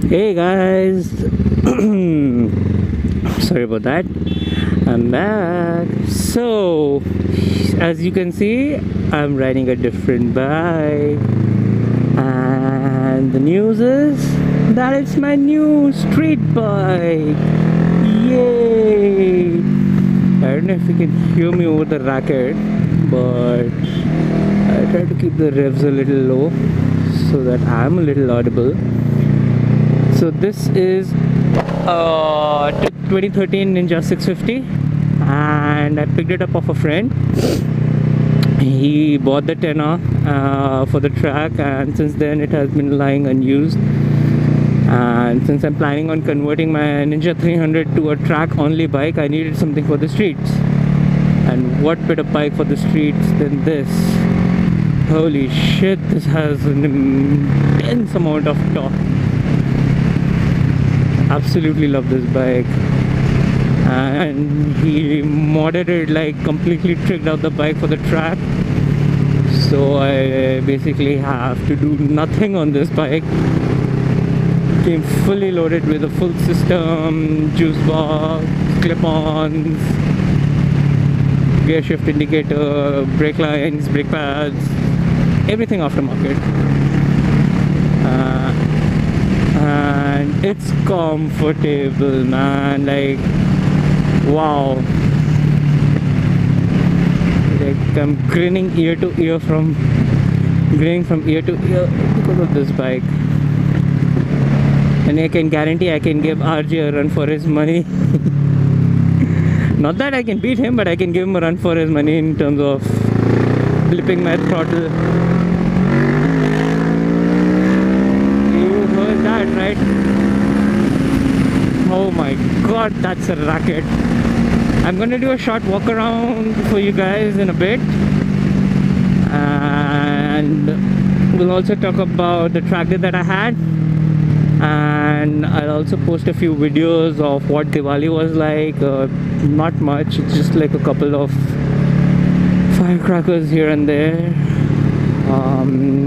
Hey guys, sorry about that. I'm back. So, as you can see, I'm riding a different bike, and the news is that it's my new street bike. Yay! I don't know if you can hear me over the racket, but I try to keep the revs a little low so that I'm a little audible. So this is 2013 Ninja 650, and I picked it up off a friend. He bought the tenner for the track, and since then it has been lying unused. And since I'm planning on converting my Ninja 300 to a track only bike, I needed something for the streets. And what better bike for the streets than this? Holy shit, this has an intense amount of torque. Absolutely love this bike. And he modded it, like completely tricked out the bike for the track. So I basically have to do nothing on this bike. Came fully loaded with a full system, juice box, clip-ons, gear shift indicator, brake lines, brake pads, everything aftermarket. And it's comfortable, man. Like, wow. Like, I'm grinning ear to ear from ear to ear because of this bike. And I can guarantee I can give RJ a run for his money. Not that I can beat him, but I can give him a run for his money in terms of flipping my throttle. You heard that, right? Oh my god, that's a racket. I'm gonna do a short walk around for you guys in a bit, and we'll also talk about the track day that I had, and I'll also post a few videos of what Diwali was like. Not much, it's just like a couple of firecrackers here and there.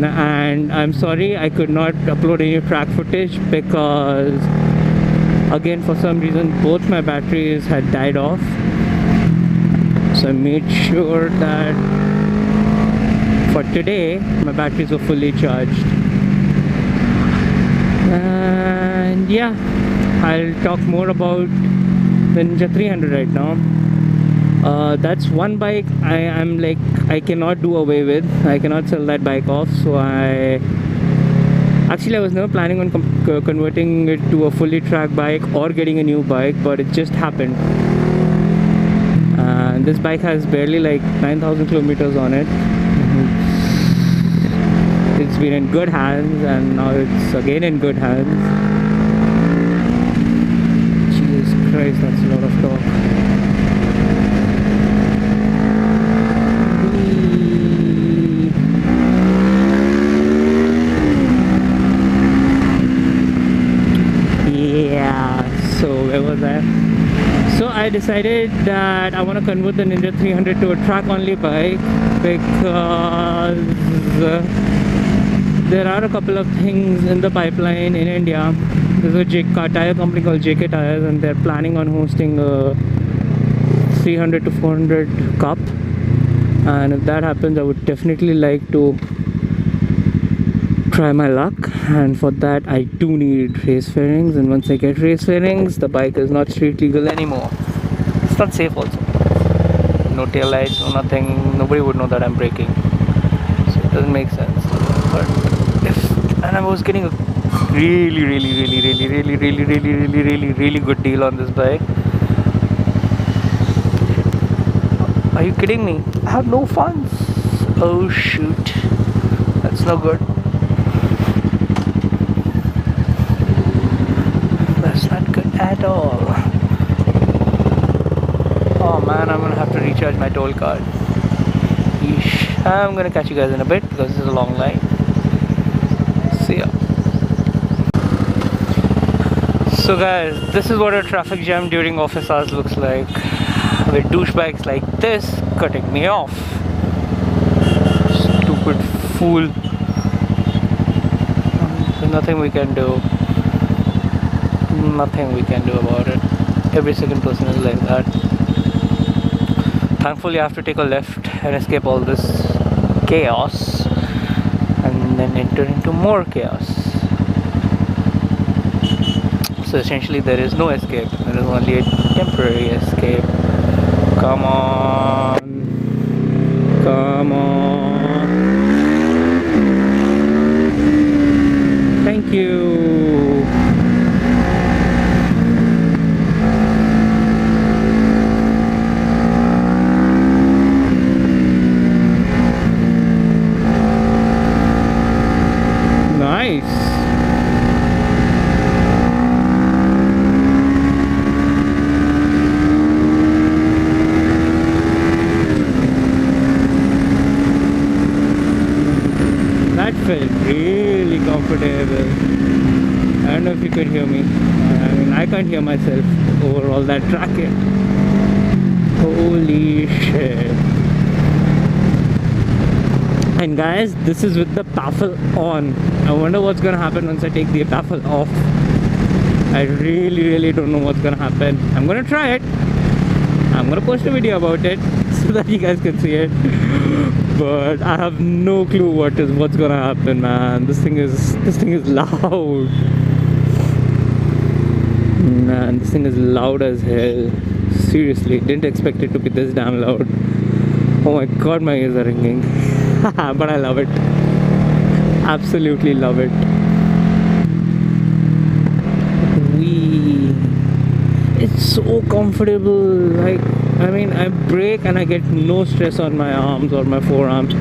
And I'm sorry I could not upload any track footage because again, for some reason, both my batteries had died off. So I made sure that for today my batteries were fully charged. And yeah, I'll talk more about the Ninja 300 right now. That's one bike I cannot do away with. I cannot sell that bike off. So I was never planning on converting it to a fully track bike or getting a new bike, but it just happened. And this bike has barely like 9,000 kilometers on it. It's been in good hands, and now it's again in good hands. Jesus Christ, that's a lot of torque. So I decided that I want to convert the Ninja 300 to a track only bike because there are a couple of things in the pipeline in India. There's a tire company called JK Tires, and they're planning on hosting a 300 to 400 cup, and if that happens I would definitely like to try my luck, and for that I do need race fairings, and once I get race fairings the bike is not street legal anymore. It's not safe also. No tail lights, no nothing, nobody would know that I'm braking, so it doesn't make sense. But and I was getting a really good deal on this bike. Are you kidding me? I have no funds. Oh shoot, that's no good. At all. Oh man, I'm gonna have to recharge my toll card. Yeesh. I'm gonna catch you guys in a bit because this is a long line. See ya. So guys, this is what a traffic jam during office hours looks like, with douchebags like this cutting me off. Stupid fool. There's nothing we can do. nothing we can do about it. Every second person is like that. Thankfully I have to take a left and escape all this chaos and then enter into more chaos. So essentially there is no escape, there is only a temporary escape. Come on, come on. Thank you. Nice. That felt really comfortable. I don't know if you could hear me. I mean, I can't hear myself over all that tracking. Holy shit. And guys, this is with the baffle on. I wonder what's gonna happen once I take the baffle off. I really don't know what's gonna happen. I'm gonna try it. I'm gonna post a video about it so that you guys can see it. But I have no clue what's gonna happen, man. This thing is loud. Man, this thing is loud as hell. Seriously, didn't expect it to be this damn loud. Oh my god, my ears are ringing. But I love it. Absolutely love it. It's so comfortable. Like, I mean, I brake and I get no stress on my arms or my forearms.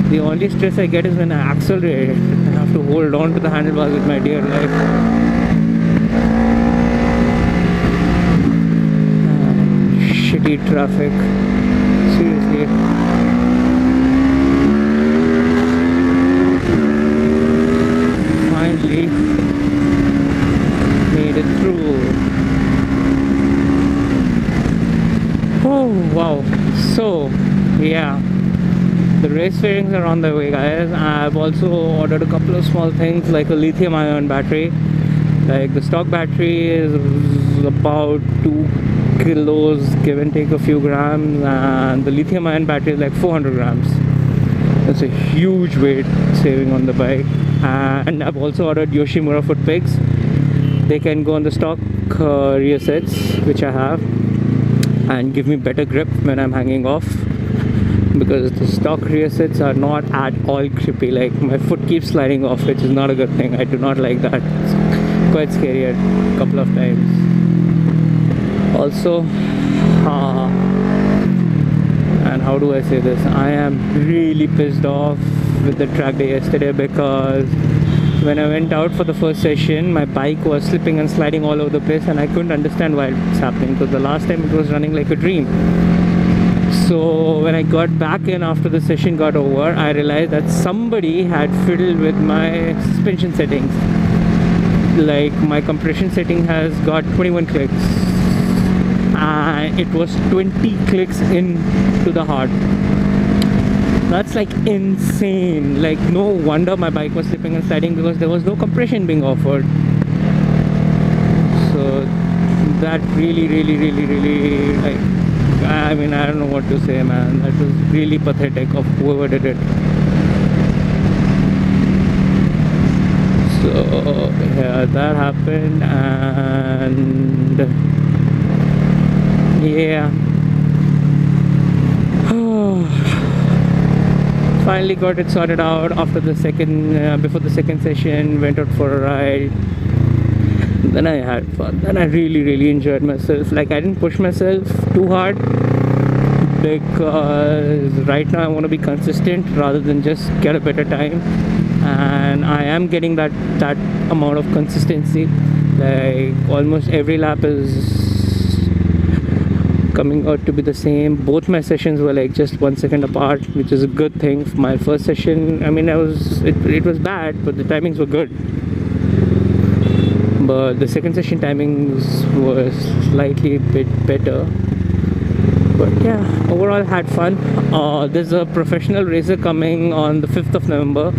The only stress I get is when I accelerate. I have to hold on to the handlebars with my dear life. Shitty traffic. Seriously. Finally made it through. Oh wow. So yeah, the race fairings are on the way, guys. I've also ordered a couple of small things like a lithium ion battery. Like the stock battery is about 2 kilos, give and take a few grams, and the lithium ion battery is like 400 grams. That's a huge weight saving on the bike. And I've also ordered Yoshimura foot pegs. They can go on the stock rear sets, which I have, and give me better grip when I'm hanging off, because the stock rear sets are not at all grippy. Like, my foot keeps sliding off, which is not a good thing. I do not like that. It's quite scary a couple of times. Also, and how do I say this, I am really pissed off with the track day yesterday, because when I went out for the first session, my bike was slipping and sliding all over the place, and I couldn't understand why it's happening, because the last time it was running like a dream. So when I got back in after the session got over, I realized that somebody had fiddled with my suspension settings. Like, my compression setting has got 21 clicks, and it was 20 clicks into the heart. That's like insane. Like, no wonder my bike was slipping and sliding, because there was no compression being offered. So that really like, I mean, I don't know what to say, man. That was really pathetic of whoever did it. So yeah, that happened, and yeah, finally got it sorted out after the second before the second session. Went out for a ride, then I had fun. Then I really enjoyed myself. Like, I didn't push myself too hard, because right now I want to be consistent rather than just get a better time, and I am getting that amount of consistency. Like, almost every lap is coming out to be the same. Both my sessions were like just 1 second apart, which is a good thing. For my first session, I mean, it was bad, but the timings were good. But the second session timings were slightly bit better. But yeah, overall had fun. There's a professional racer coming on the 5th of November,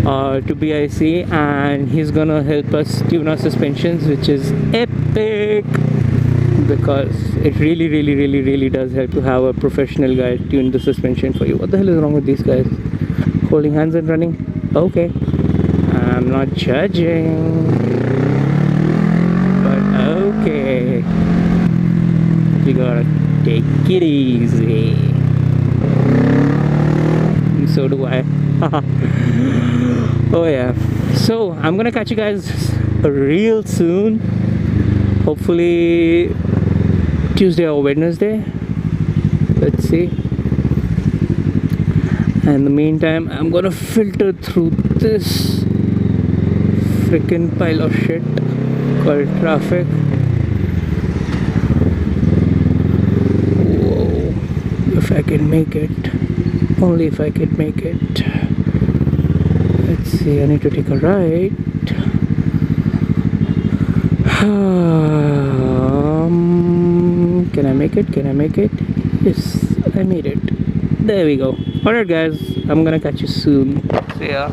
to BIC, and he's gonna help us tune our suspensions, which is epic, because it really does help to have a professional guy tune the suspension for you. What the hell is wrong with these guys? Holding hands and running? Okay, I'm not judging, but okay, you gotta take it easy. And so do I. Oh yeah, so I'm gonna catch you guys real soon, hopefully Tuesday or Wednesday. Let's see. And in the meantime, I'm gonna filter through this freaking pile of shit called traffic. Whoa, if I can make it, only if I can make it. Let's see, I need to take a right. Can I make it? Can I make it? Yes, I made it. There we go. Alright guys, I'm gonna catch you soon. See ya.